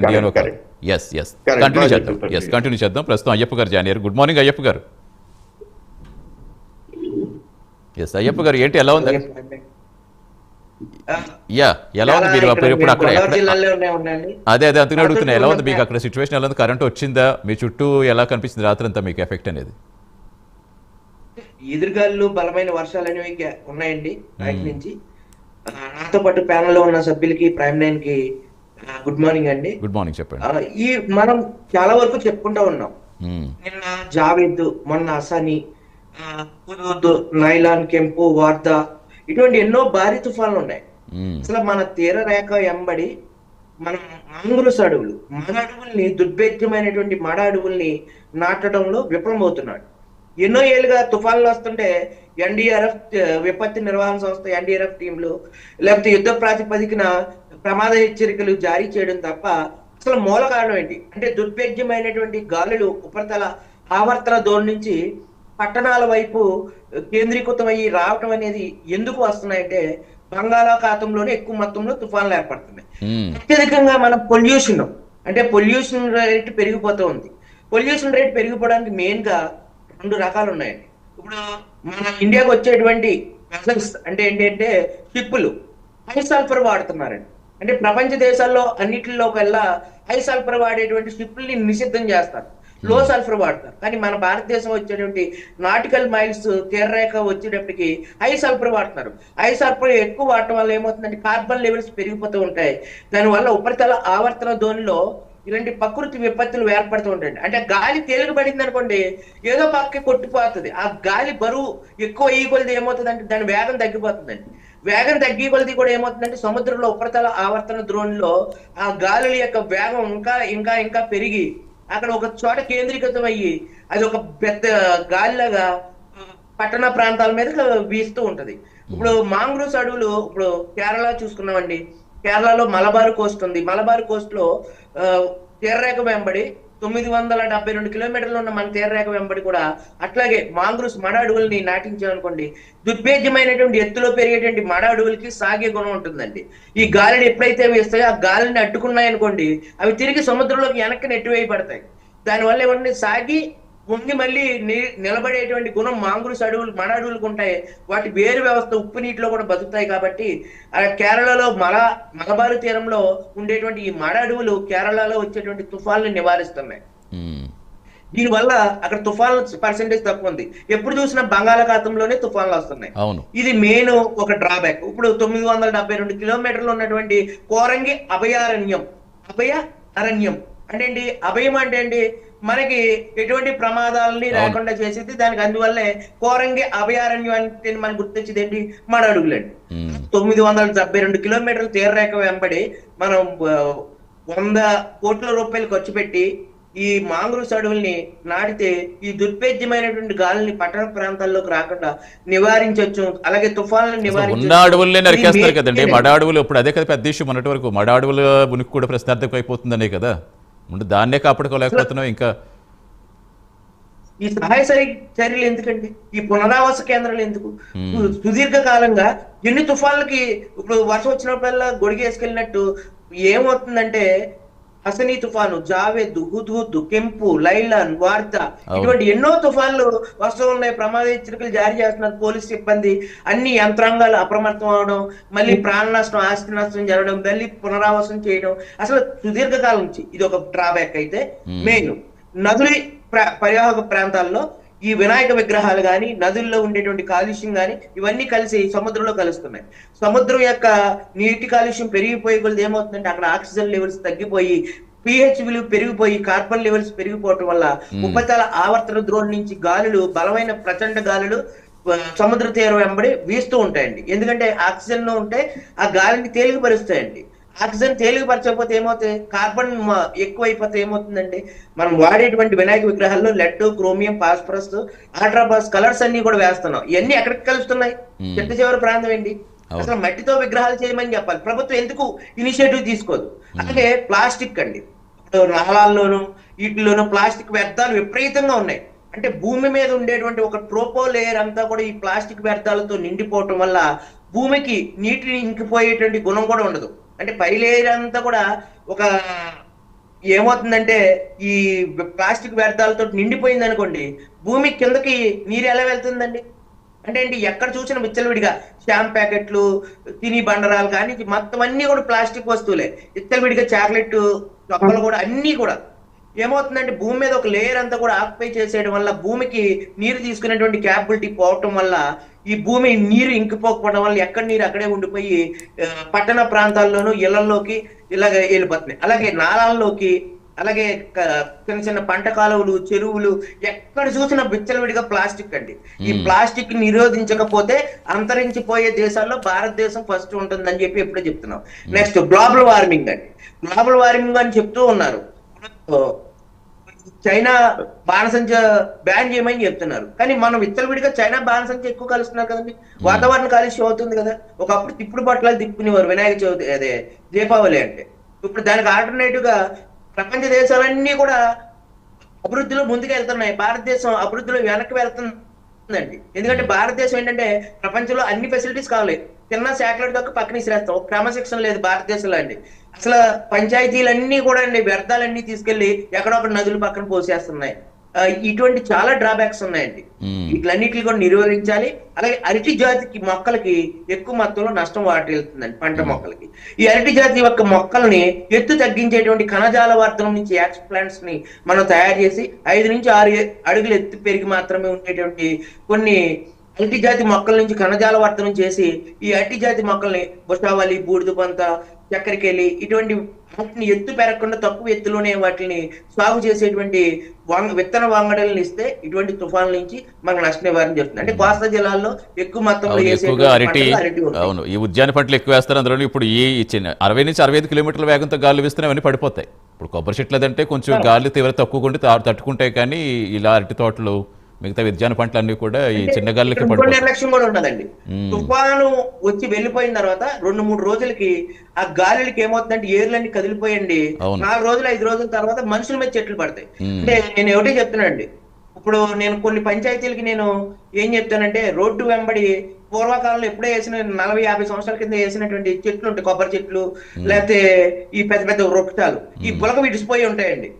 ఇండియాలో కాదు. correct. Yes yes Correct. Continue బాగా చేద్దాం. చెప్పారు. ఎస్ కంటిన్యూ చేద్దాం. ప్రస్తుతం అయ్యప్ప గారు జాయిన్ అయ్యారు. గుడ్ మార్నింగ్ అయ్యప్ప గారు. ఎస్ అయ్యప్ప గారు, ఏంటి ఎలా ఉంది? యా, ఎలా ఉంది? మీరు ఇప్పుడు అక్కడ అదే అందుకని అడుగుతున్నా, ఎలా ఉంది మీకు అక్కడ సిచ్యువేషన్? ఎలా ఉంది? కరెంట్ వచ్చిందా? మీ చుట్టూ ఎలా కనిపిస్తుంది రాత్రంతా మీకు ఎఫెక్ట్ అనేది? ఎదురుగాలు బలమైన వర్షాలు అనేవి ఉన్నాయండి బయట నుంచి. నాతో పాటు ప్యానెల్ లో ఉన్న సభ్యులకి ప్రైమ్ లైన్ కి గుడ్ మార్నింగ్ అండి. గుడ్ మార్నింగ్, చెప్పండి. ఈ మనం చాలా వరకు చెప్పుకుంటా ఉన్నాం. నిన్న జావేద్, మొన్న అసాని, హుదూద్, నైలాన్, కెంపు, వార్దా, ఇటువంటి ఎన్నో భారీ తుఫాన్లు ఉన్నాయి. అసలు మన తీర రేఖ ఎంబడి మనం మంగురుస్ అడవులు, మడ అడవుల్ని, దుర్భేద్యమైనటువంటి మడ అడవుల్ని నాటడంలో విఫలమవుతున్నాడు. ఎన్నో ఏళ్ళుగా తుఫాన్లు వస్తుంటే ఎన్డీఆర్ఎఫ్, విపత్తు నిర్వహణ సంస్థ ఎన్డీఆర్ఎఫ్ టీంలు, లేకపోతే యుద్ధ ప్రాతిపదికన ప్రమాద హెచ్చరికలు జారీ చేయడం తప్ప అసలు మూల కారణం ఏంటి అంటే దుర్భేద్యమైనటువంటి గాలులు ఉపరితల ఆవర్తన ధోరణి నుంచి పట్టణాల వైపు కేంద్రీకృతమయ్యి రావటం అనేది ఎందుకు వస్తున్నాయంటే బంగాళాఖాతంలోనే ఎక్కువ మొత్తంలో తుఫాన్లు ఏర్పడుతున్నాయి. అత్యధికంగా మన పొల్యూషన్, అంటే పొల్యూషన్ రేట్ పెరిగిపోతూ ఉంది. పొల్యూషన్ రేట్ పెరిగిపోవడానికి మెయిన్ గా 2 రకాలు ఉన్నాయండి. ఇప్పుడు మన ఇండియాకి వచ్చేటువంటి వెసల్స్ అంటే ఏంటంటే షిప్పులు హై సల్ఫర్ వాడుతున్నారండి. అంటే ప్రపంచ దేశాల్లో అన్నిటిలో కల్లా హై సల్ఫర్ వాడేటువంటి షిప్పుల్ని నిషిద్ధం చేస్తారు, లో సల్ఫర్ వాడతారు. కానీ మన భారతదేశం వచ్చేటువంటి నాటికల్ మైల్స్ తీరరేఖ వచ్చేటప్పటికి హై సల్ఫర్ వాడుతున్నారు. హై సల్ఫర్ ఎక్కువ వాడటం వల్ల ఏమవుతుందంటే కార్బన్ లెవెల్స్ పెరిగిపోతూ ఉంటాయి. దానివల్ల ఉపరితల ఆవర్తన ధోనిలో ఇలాంటి ప్రకృతి విపత్తులు ఏర్పడుతూ ఉంటాయండి. అంటే గాలి తేలిక పడింది అనుకోండి, ఏదో పక్కకి కొట్టిపోతుంది. ఆ గాలి బరువు ఎక్కువ ఈ కొలిది ఏమవుతుంది అంటే దాని వేగం తగ్గిపోతుందండి. వేగం తగ్గి కొలిది కూడా ఏమవుతుందంటే సముద్రంలో ఉపరితల ఆవర్తన ద్రోణిలో ఆ గాలుల యొక్క వేగం ఇంకా ఇంకా ఇంకా పెరిగి అక్కడ ఒక చోట కేంద్రీకృతం అయ్యి అది ఒక పెద్ద గాలిలాగా పట్టణ ప్రాంతాల మీద వీస్తూ ఉంటది. ఇప్పుడు మాంగ్రూవ్స్ అడవులు, ఇప్పుడు కేరళ చూసుకున్నామండి. కేరళలో మలబార్ కోస్ట్ ఉంది. మలబార్ కోస్ట్ లో తీరరేఖ వెంబడి 972 కిలోమీటర్లు ఉన్న మన తీరరేఖ వెంబడి కూడా అట్లాగే మాంగ్రూవ్స్ మడ అడవుల్ని నాటించామనుకోండి, దుర్భేద్యమైనటువంటి ఎత్తులో పెరిగేటువంటి మడ అడవులకి సాగే గుణం ఉంటుందండి. ఈ గాలిని ఎప్పుడైతే వేస్తాయో ఆ గాలిని అడ్డుకున్నాయనుకోండి, అవి తిరిగి సముద్రంలోకి వెనక్కి నెట్టివేయబడతాయి. దానివల్ల ఏమంటే సాగి ఉండి మళ్ళీ నిలబడేటువంటి గుణం మాంగ్రూవ్స్ అడవులు మడ అడవులకు ఉంటాయి. వాటి వేరు వ్యవస్థ ఉప్పు నీటిలో కూడా బతుకుతాయి. కాబట్టి కేరళలో మలబారు తీరంలో ఉండేటువంటి ఈ మడ అడవులు కేరళలో వచ్చేటువంటి తుఫాన్లు నివారిస్తున్నాయి. దీనివల్ల అక్కడ తుఫాన్ల పర్సెంటేజ్ తక్కువ ఉంది. ఎప్పుడు చూసినా బంగాళాఖాతంలోనే తుఫాన్లు వస్తున్నాయి. ఇది మెయిన్ ఒక డ్రాబ్యాక్. ఇప్పుడు 972 కిలోమీటర్లు ఉన్నటువంటి కోరంగి అభయారణ్యం అంటే ఏంటి? అభయం అంటే ఏంటి? మనకి ఎటువంటి ప్రమాదాలని రాకుండా చేసేది. దానికి అందువల్లే కోరంగి అభయారణ్యం అంటే మనకు గుర్తొచ్చేది ఏంటి? మడ అడుగులండి. 972 కిలోమీటర్ల తీరరేఖ వెంబడి మనం 100 కోట్ల రూపాయలు ఖర్చు పెట్టి ఈ మాంగ్రూవ్స్ అడవుల్ని నాటితే ఈ దుర్భేద్యమైనటువంటి గాలిని పట్టణ ప్రాంతాల్లోకి రాకుండా నివారించవచ్చు. అలాగే తుఫాన్లను నివారించవచ్చు. అడవులనే నరికేస్తారు కదండి మడ అడవులు. ఇప్పుడు అదే కదా పెద్ద ఇష్యూ మొన్నటి వరకు. మడ అడవుల ఉనికి కూడా ప్రశ్నార్థకం అయిపోతుందనే కదా. దాన్నే కాపాడుకోలేకపోతున్నాం. ఇంకా ఈ సహాయ చర్యలు ఎందుకండి? ఈ పునరావాస కేంద్రాలు ఎందుకు? సుదీర్ఘకాలంగా ఎన్ని తుఫాన్లకి ఇప్పుడు వర్షం వచ్చినప్పుడల్లా గొడిగేసుకెళ్ళినట్టు ఏమవుతుందంటే హసనీ తుఫాను, జావేద్, హుద్హుద్, కెంపు, లైలాన్, వార్తా, ఇటువంటి ఎన్నో తుఫాన్లు వస్తూ ఉన్నాయి. ప్రమాద హెచ్చరికలు జారీ చేస్తున్నారు పోలీస్ సిబ్బంది. అన్ని యంత్రాంగాలు అప్రమత్తం అవడం, మళ్ళీ ప్రాణ నష్టం, ఆస్తి నష్టం జరగడం, మళ్ళీ పునరావాసం చేయడం. అసలు సుదీర్ఘకాలం నుంచి ఇది ఒక డ్రాబ్యాక్. అయితే మెయిన్ నదుల పరివాహక ప్రాంతాల్లో ఈ వినాయక విగ్రహాలు కానీ, నదుల్లో ఉండేటువంటి కాలుష్యం కానీ ఇవన్నీ కలిసి సముద్రంలో కలుస్తున్నాయి. సముద్రం యొక్క నీటి కాలుష్యం పెరిగిపోయే కొద్ది ఏమవుతుందంటే అక్కడ ఆక్సిజన్ లెవెల్స్ తగ్గిపోయి పిహెచ్ విలువ పెరిగిపోయి కార్బన్ లెవెల్స్ పెరిగిపోవటం వల్ల ఉపరితల ఆవర్తన ద్రోణి నుంచి గాలులు, బలమైన ప్రచండ గాలులు సముద్ర తీరం వెంబడి వీస్తూ ఉంటాయండి. ఎందుకంటే ఆక్సిజన్ ఉంటే ఆ గాలిని తేలికపరుస్తాయండి. ఆక్సిజన్ తేలికపరచకపోతే ఏమవుతాయి? కార్బన్ ఎక్కువైపోతే ఏమవుతుందండి? మనం వాడేటువంటి వినాయక విగ్రహాల్లో లెడ్, క్రోమియం, ఫాస్ఫరస్, ఆల్ట్రాబాస్ కలర్స్ అన్ని కూడా వేస్తున్నాం. ఇవన్నీ ఎక్కడికి కలుస్తున్నాయి? చెట్టు చివరి ప్రాంతం ఏంటి? అసలు మట్టితో విగ్రహాలు చేయమని చెప్పాలి. ప్రభుత్వం ఎందుకు ఇనిషియేటివ్ తీసుకోదు? అలాగే ప్లాస్టిక్ అండి, నాళాల్లోనూ వీటిలోనూ ప్లాస్టిక్ వ్యర్థాలు విపరీతంగా ఉన్నాయి. అంటే భూమి మీద ఉండేటువంటి ఒక ట్రోపో లేయర్ అంతా కూడా ఈ ప్లాస్టిక్ వ్యర్థాలతో నిండిపోవటం వల్ల భూమికి నీటిని ఇంకిపోయేటువంటి గుణం కూడా ఉండదు. అంటే పై లేయర్ అంతా కూడా ఒక ఏమవుతుందంటే ఈ ప్లాస్టిక్ వ్యర్థాలతో నిండిపోయింది అనుకోండి, భూమి కిందకి నీరు ఎలా వెళ్తుందండి? అంటే ఏంటి, ఎక్కడ చూసిన విచ్చలవిడిగా షాంప్ ప్యాకెట్లు, తిని బండరాలు కానీ మొత్తం అన్ని కూడా ప్లాస్టిక్ వస్తువులే. విచ్చలవిడిగా చాక్లెట్ చొక్కలు కూడా అన్ని కూడా ఏమవుతుందంటే భూమి మీద ఒక లేయర్ అంతా కూడా ఆక్యుపై చేసేయడం వల్ల భూమికి నీరు తీసుకునేటువంటి క్యాపబిలిటీ పోవటం వల్ల ఈ భూమి నీరు ఇంకిపోకపోవడం వల్ల ఎక్కడ నీరు అక్కడే ఉండిపోయి పట్టణ ప్రాంతాల్లోనూ ఇళ్లలోకి ఇలాగ వెళ్ళిపోతున్నాయి. అలాగే నాళాల్లోకి, అలాగే చిన్న చిన్న పంట కాలువలు, చెరువులు, ఎక్కడ చూసినా విచ్చలవిడిగా ప్లాస్టిక్ అండి. ఈ ప్లాస్టిక్ నిరోధించకపోతే అంతరించిపోయే దేశాల్లో భారతదేశం ఫస్ట్ ఉంటుందని చెప్పి ఎప్పుడో చెప్తున్నాం. నెక్స్ట్ గ్లోబల్ వార్మింగ్ అండి. గ్లోబల్ వార్మింగ్ అని చెప్తూ ఉన్నారు. చైనా బాణసంచ బ్యాన్ చేయమని చెప్తున్నారు, కానీ మనం విచ్చలవిడిగా చైనా బాణసంచ ఎక్కువ కలుస్తున్నారు కదండి. వాతావరణ కాలుష్యం అవుతుంది కదా. ఒకప్పుడు తిప్పుడు బట్టలు తిప్పుకునేవారు వినాయక చవితి, అదే దీపావళి అంటే. ఇప్పుడు దానికి ఆల్టర్నేటివ్ గా ప్రపంచ దేశాలన్నీ కూడా అభివృద్ధిలో ముందుకు వెళ్తున్నాయి, భారతదేశం అభివృద్ధిలో వెనక్కి వెళ్తుందండి. ఎందుకంటే భారతదేశం ఏంటంటే ప్రపంచంలో అన్ని ఫెసిలిటీస్ కావాలి, చిన్న శాటిలైట్ దొక్క పక్కన ఇసిరేస్తాం. ఒక క్రమశిక్షణ లేదు భారతదేశంలో అండి. అసలు పంచాయతీలన్నీ కూడా అండి వ్యర్థాలన్నీ తీసుకెళ్లి ఎక్కడొక్కడ నదుల పక్కన పోసేస్తున్నాయి. ఇటువంటి చాలా డ్రాబ్యాక్స్ ఉన్నాయండి. వీటిలన్నిటిని కూడా నిరోధించాలి. అలాగే అరటి జాతికి మొక్కలకి ఎక్కువ మొత్తంలో నష్టం వాటిల్తుందండి పంట మొక్కలకి. ఈ అరటి జాతి యొక్క మొక్కల్ని ఎత్తు తగ్గించేటువంటి కణజాల వర్ధనం నుంచి యాక్స్ ప్లాంట్స్ ని మనం తయారు చేసి 5 నుంచి 6 అడుగులు ఎత్తు పెరిగి మాత్రమే ఉండేటువంటి కొన్ని అరటి జాతి మొక్కల నుంచి కణజాల వర్ధనం చేసి ఈ అరటి జాతి మొక్కల్ని బుషావళి, బూడిద పంత, చక్కెరకేళి ఇటువంటి వాటిని ఎత్తు పెరగకుండా తక్కువ ఎత్తులోనే వాటిని సాగు చేసేటువంటి విత్తన వాంగడాలను ఇస్తే ఇటువంటి తుఫాన్ల నుంచి మనకు నష్ట నివారణ జరుగుతుంది. అంటే కోస్తా జిల్లాల్లో ఎక్కువ మొత్తంలో అరటి. అవును, ఈ ఉద్యాన పంటలు ఎక్కువ వేస్తారు. అందులో ఇప్పుడు ఈ 60 నుంచి 65 కిలోమీటర్ల వేగంతో గాలి వీస్తున్నాయి, అవన్నీ పడిపోతాయి. ఇప్పుడు కొబ్బరి చెట్లు అదంటే కొంచెం గాలి తీవ్రత తక్కువ ఉంటే తట్టుకుంటాయి, కానీ ఇలా అరటి తోటలు, మిగతా ఉద్యాన పంటలన్నీ కూడా ఈ చిన్న గాలికి నిర్లక్ష్యం కూడా ఉండదండి. తుఫాను వచ్చి వెళ్ళిపోయిన తర్వాత 2-3 రోజులకి ఆ గాలికి ఏమవుతుందంటే ఏర్లన్నీ కదిలిపోయండి. 4 రోజులు 5 రోజుల తర్వాత మనుషుల మీద చెట్లు పడతాయి. అంటే నేను ఒకటే చెప్తున్నానండి, ఇప్పుడు నేను కొన్ని పంచాయతీలకి నేను ఏం చెప్తానంటే, రోడ్డు వెంబడి పూర్వకాలంలో ఎప్పుడో వేసిన 40-50 సంవత్సరాల కింద వేసినటువంటి చెట్లు ఉంటాయి, కొబ్బరి చెట్లు, లేకపోతే ఈ పెద్ద పెద్ద వృక్షాలు, ఈ పులక విడిసిపోయి ఉంటాయండి.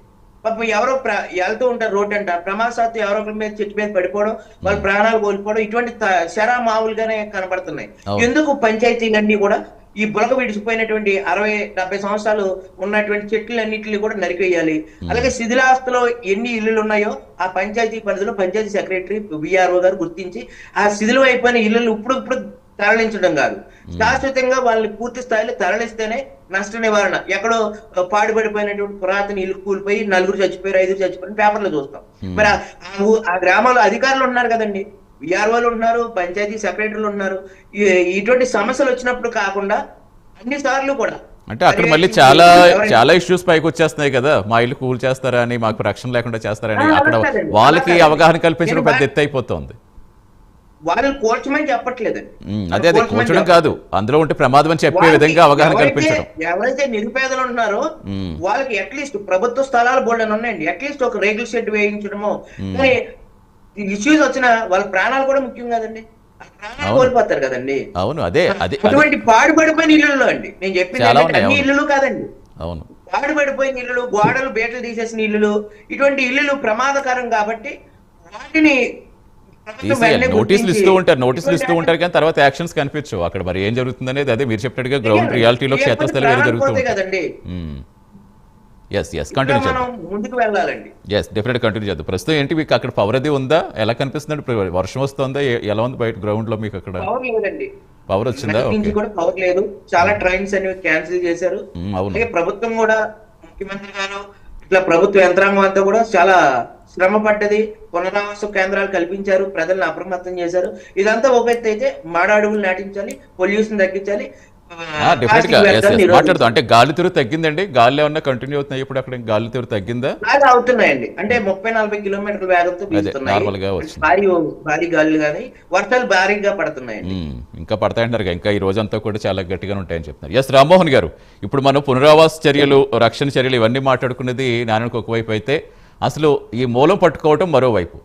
పాపం ఎవరో వెళ్తూ ఉంటారు రోడ్డు అంట, ప్రమాదశాత్తు ఎవరో ఒకరి మీద చెట్టు మీద పడిపోవడం, వాళ్ళ ప్రాణాలు కోల్పోవడం, ఇటువంటి శరా మామూలుగానే కనబడుతున్నాయి. ఎందుకు పంచాయతీలన్నీ కూడా ఈ బులక విడిచిపోయినటువంటి 60-70 సంవత్సరాలు ఉన్నటువంటి చెట్లన్నింటినీ కూడా నరికేయాలి. అలాగే శిథిలాస్తులో ఎన్ని ఇల్లులు ఉన్నాయో ఆ పంచాయతీ పరిధిలో పంచాయతీ సెక్రటరీ, విఆర్ఓ గారు గుర్తించి ఆ శిథిలం అయిపోయిన ఇల్లు ఇప్పుడు తరలించడం కాదు, శాశ్వతంగా వాళ్ళని పూర్తి స్థాయిలో తరలిస్తేనే నష్ట నివారణ. ఎక్కడో పాడుపడిపోయినటువంటి పురాతన ఇల్లు కూలిపోయి 4 చచ్చిపోయారు, 5 చచ్చిపోయారు పేపర్లో చూస్తాం. మరి ఆ గ్రామంలో అధికారులు ఉన్నారు కదండి, విఆర్ఓలు ఉన్నారు, పంచాయతీ సెక్రటరీలు ఉన్నారు. ఇటువంటి సమస్యలు వచ్చినప్పుడు కాకుండా అన్ని సార్లు కూడా అంటే అక్కడ మళ్ళీ చాలా ఇష్యూస్ పైకి వచ్చేస్తున్నాయి కదా, మా ఇల్లు కూల్ చేస్తారా అని, మాకు రక్షణ లేకుండా చేస్తారని. అక్కడ వాళ్ళకి అవగాహన కల్పించడం పెద్ద ఎత్తు అయిపోతుంది. వాళ్ళు కోల్చమని చెప్పట్లేదండి, అదే కోల్చడం కాదు, అందులో ఉంటే ప్రమాదం అని చెప్పే విధంగా అవగాహన కల్పించడం. ఎవరైతే నిరుపేదలు ఉన్నారో వాళ్ళకి అట్లీస్ట్ ప్రభుత్వ స్థలాలు బోల్డని ఉన్నాయండి, అట్లీస్ట్ ఒక రేకుల షెడ్ వేయించడమో. కానీ ఇష్యూస్ వచ్చిన వాళ్ళ ప్రాణాలు కూడా ముఖ్యం కదండి, ప్రాణాలు కోల్పోతారు కదండి. అవును, అదే అటువంటి పాడుపడిపోయిన ఇళ్లలో అండి నేను చెప్పింది అన్ని ఇల్లులు కాదండి, అవును, పాడుపడిపోయిన ఇల్లులు, గోడలు బేటలు తీసేసిన ఇల్లులు, ఇటువంటి ఇల్లులు ప్రమాదకరం కాబట్టి వాటిని నోటీసులు ఇస్తూ ఉంటారు కానీ తర్వాత యాక్షన్స్ కనిపించవు. అక్కడ మరి ఏం జరుగుతుంది అనేది అదే మీరు చెప్పినట్టుగా గ్రౌండ్ రియాలిటీలో క్షేత్రస్థలం వేరే జరుగుతుంది కదండి. కంటిన్యూ చేద్దాం. ప్రస్తుతం ఏంటి మీకు అక్కడ పవర్ అది ఉందా, ఎలా కనిపిస్తుంది? వర్షం వస్తుందా, ఎలా ఉంది బయట గ్రౌండ్ లో మీకు? అక్కడ పవర్ వచ్చిందా? పవర్ లేదు, చాలా ట్రైన్స్ అనేవి క్యాన్సిల్ చేశారు. ప్రభుత్వం కూడా, ముఖ్యమంత్రి గారు ఇట్లా ప్రభుత్వ యంత్రాంగం అంతా కూడా చాలా శ్రమ పడ్డది, పునరావాస కేంద్రాలు కల్పించారు, ప్రజలను అప్రమత్తం చేశారు. ఇదంతా ఒక ఎత్తు అయితే మాడ అడుగులు నాటించాలి, పొల్యూషన్ తగ్గించాలి. మాట్లాడుతూ అంటే గాలి తీరు తగ్గిందండి, గాలి ఏమన్నా కంటిన్యూ అవుతున్నాయి ఇప్పుడు అక్కడ? గాలి తీరు తగ్గిందా? అవుతున్నాయండి, అంటే 30-40 కిలోమీటర్ల వేగంతో భారీ గాలులు కానీ వర్షాలు భారీగా పడుతున్నాయండి. ఇంకా పడతాయంటారు, ఇంకా ఈ రోజంతా కూడా చాలా గట్టిగా ఉంటాయని చెప్తున్నారు. ఎస్ రామ్మోహన్ గారు, ఇప్పుడు మనం పునరావాస చర్యలు, రక్షణ చర్యలు ఇవన్నీ మాట్లాడుకున్నది నారాయణకు ఒకవైపు అయితే, అసలు ఈ మూలం పట్టుకోవటం మరోవైపు.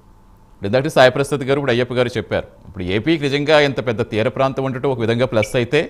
సాయి ప్రసాద్ గారు, ఇప్పుడు అయ్యప్ప గారు చెప్పారు, ఇప్పుడు ఏపీకి నిజంగా ఇంత పెద్ద తీర ప్రాంతం ఉండటం ఒక విధంగా ప్లస్ అయితే,